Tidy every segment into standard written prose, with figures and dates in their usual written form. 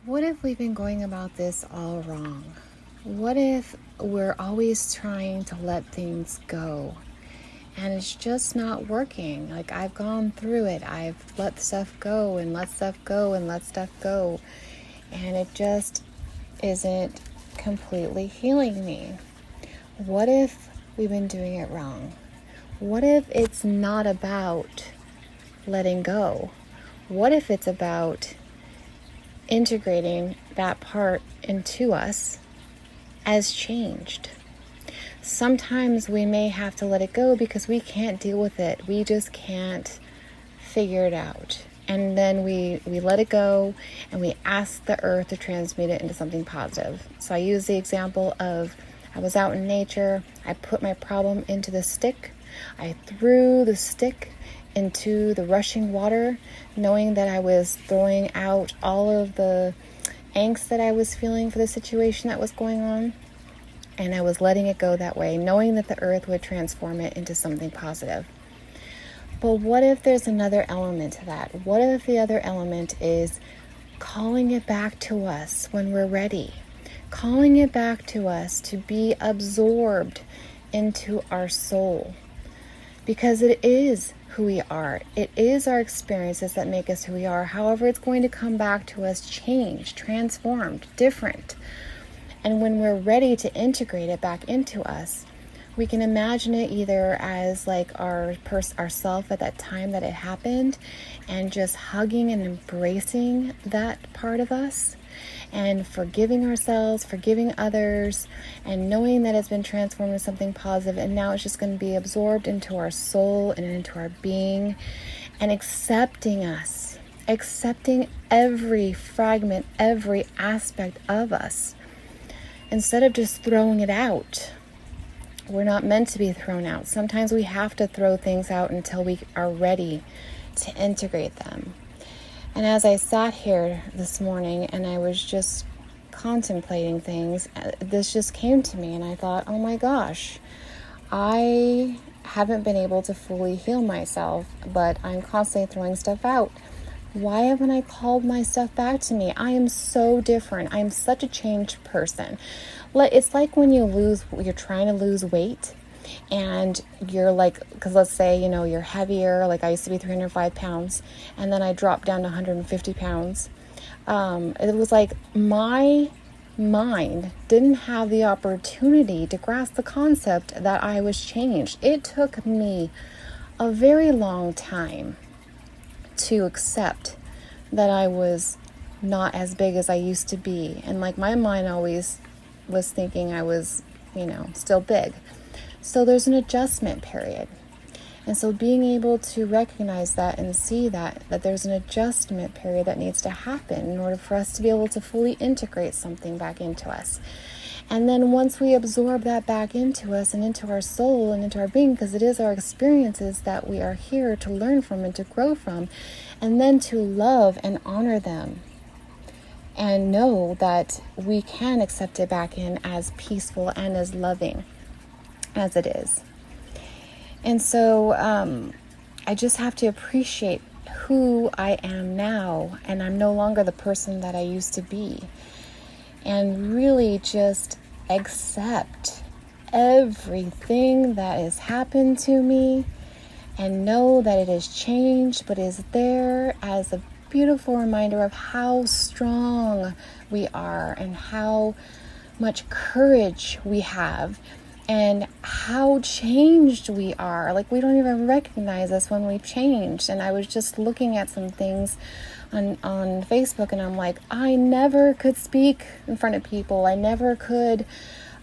What if we've been going about this all wrong? What if we're always trying to let things go and it's just not working? Like, I've gone through it. I've let stuff go and let stuff go and let stuff go, and it just isn't completely healing me. What if we've been doing it wrong? What if it's not about letting go? What if it's about integrating that part into us as changed? Sometimes we may have to let it go because we can't deal with it. We just can't figure it out. And then we let it go and we ask the earth to transmute it into something positive. So I use the example of, I was out in nature, I put my problem into the stick, I threw the stick into the rushing water, knowing that I was throwing out all of the angst that I was feeling for the situation that was going on. And I was letting it go that way, knowing that the earth would transform it into something positive. But what if there's another element to that? What if the other element is calling it back to us when we're ready? Calling it back to us to be absorbed into our soul. Because it is who we are. It is our experiences that make us who we are. However, it's going to come back to us changed, transformed, different. And when we're ready to integrate it back into us, we can imagine it either as like ourself at that time that it happened, and just hugging and embracing that part of us, and forgiving ourselves, forgiving others, and knowing that it's been transformed into something positive, and now it's just going to be absorbed into our soul and into our being, and accepting us, accepting every fragment, every aspect of us, instead of just throwing it out. We're not meant to be thrown out. Sometimes we have to throw things out until we are ready to integrate them. And as I sat here this morning and I was just contemplating things, this just came to me, and I thought, oh my gosh, I haven't been able to fully heal myself, but I'm constantly throwing stuff out. Why haven't I called my stuff back to me? I am so different. I'm such a changed person. It's like when you're trying to lose weight, and you're like, because let's say, you're heavier. Like, I used to be 305 pounds, and then I dropped down to 150 pounds. It was like my mind didn't have the opportunity to grasp the concept that I was changed. It took me a very long time to accept that I was not as big as I used to be. And like, my mind always was thinking I was, still big. So there's an adjustment period. And so being able to recognize that and see that there's an adjustment period that needs to happen in order for us to be able to fully integrate something back into us. And then once we absorb that back into us and into our soul and into our being, because it is our experiences that we are here to learn from and to grow from, and then to love and honor them, and know that we can accept it back in as peaceful and as loving as it is. And so I just have to appreciate who I am now, and I'm no longer the person that I used to be, and really just accept everything that has happened to me, and know that it has changed, but is there as a beautiful reminder of how strong we are and how much courage we have and how changed we are. Like, we don't even recognize us when we've changed. And I was just looking at some things on Facebook, and I'm like, I never could speak in front of people. I never could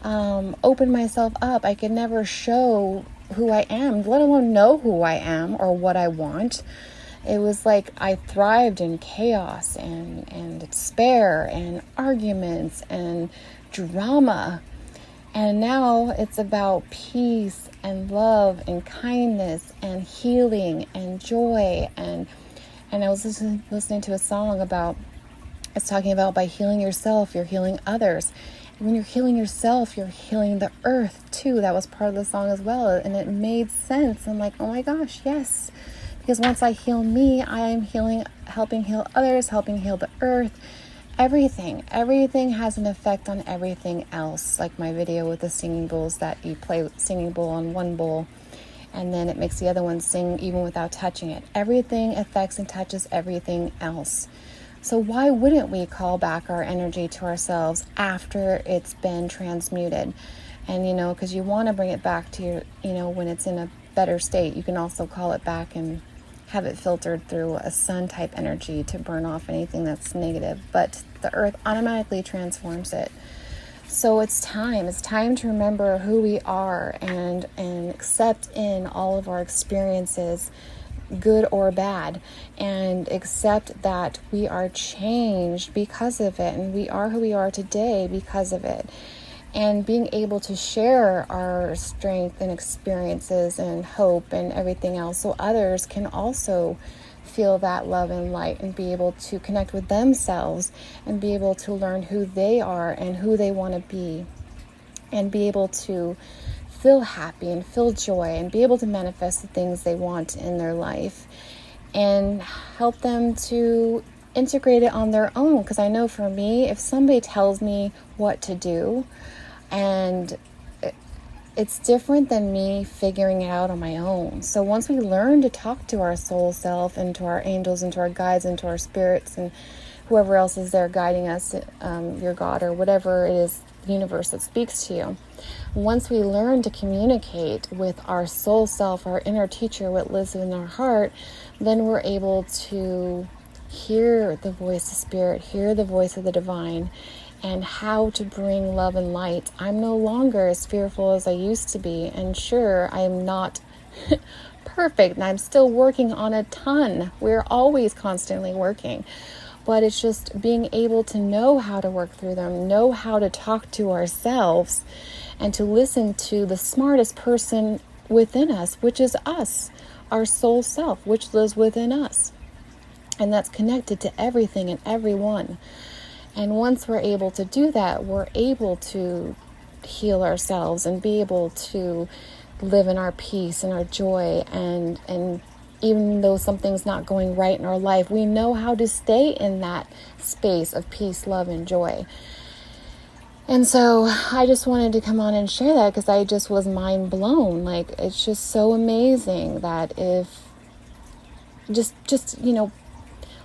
open myself up. I could never show who I am, let alone know who I am or what I want. It was like I thrived in chaos and despair and arguments and drama. And now it's about peace and love and kindness and healing and joy. And I was listening to a song it's talking about by healing yourself, you're healing others. And when you're healing yourself, you're healing the earth too. That was part of the song as well. And it made sense. I'm like, oh my gosh, yes. Because once I heal me, I am helping heal others, helping heal the earth. Everything has an effect on everything else. Like my video with the singing bowls, that you play singing bowl on one bowl and then it makes the other one sing even without touching it. Everything affects and touches everything else. So why wouldn't we call back our energy to ourselves after it's been transmuted? And because you want to bring it back to your, when it's in a better state, you can also call it back and have it filtered through a sun type energy to burn off anything that's negative. But the earth automatically transforms it. So it's time to remember who we are and accept in all of our experiences, good or bad, and accept that we are changed because of it, and we are who we are today because of it. And being able to share our strength and experiences and hope and everything else so others can also feel that love and light and be able to connect with themselves and be able to learn who they are and who they want to be and be able to feel happy and feel joy and be able to manifest the things they want in their life and help them to integrate it on their own. Because I know for me, if somebody tells me what to do, and it's different than me figuring it out on my own. So once we learn to talk to our soul self and to our angels and to our guides and to our spirits and whoever else is there guiding us, your God or whatever it is, the universe that speaks to you. Once we learn to communicate with our soul self, our inner teacher, what lives in our heart, then we're able to hear the voice of spirit, hear the voice of the divine, and how to bring love and light. I'm no longer as fearful as I used to be, and sure, I am not perfect, and I'm still working on a ton. We're always constantly working, but it's just being able to know how to work through them, know how to talk to ourselves, and to listen to the smartest person within us, which is us, our soul self, which lives within us, and that's connected to everything and everyone. And once we're able to do that, we're able to heal ourselves and be able to live in our peace and our joy. And even though something's not going right in our life, we know how to stay in that space of peace, love, and joy. And so I just wanted to come on and share that because I just was mind blown. Like, it's just so amazing that if just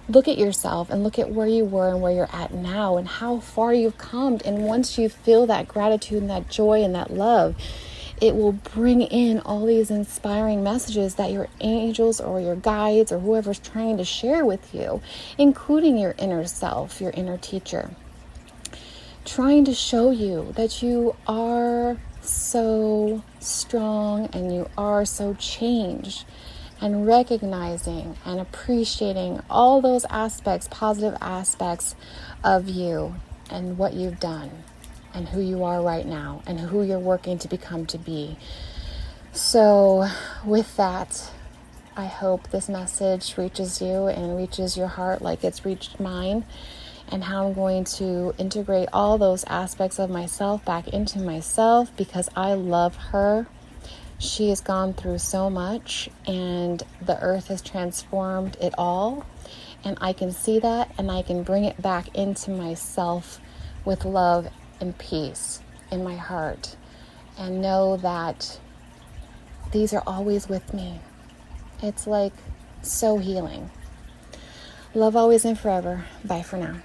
look at yourself and look at where you were and where you're at now and how far you've come. And once you feel that gratitude and that joy and that love, it will bring in all these inspiring messages that your angels or your guides or whoever's trying to share with you, including your inner self, your inner teacher, trying to show you that you are so strong and you are so changed. And recognizing and appreciating all those aspects, positive aspects of you and what you've done and who you are right now and who you're working to become to be. So with that, I hope this message reaches you and reaches your heart like it's reached mine, and how I'm going to integrate all those aspects of myself back into myself because I love her. She has gone through so much, and the earth has transformed it all, and I can see that, and I can bring it back into myself with love and peace in my heart, and know that these are always with me. It's like so healing. Love always and forever. Bye for now.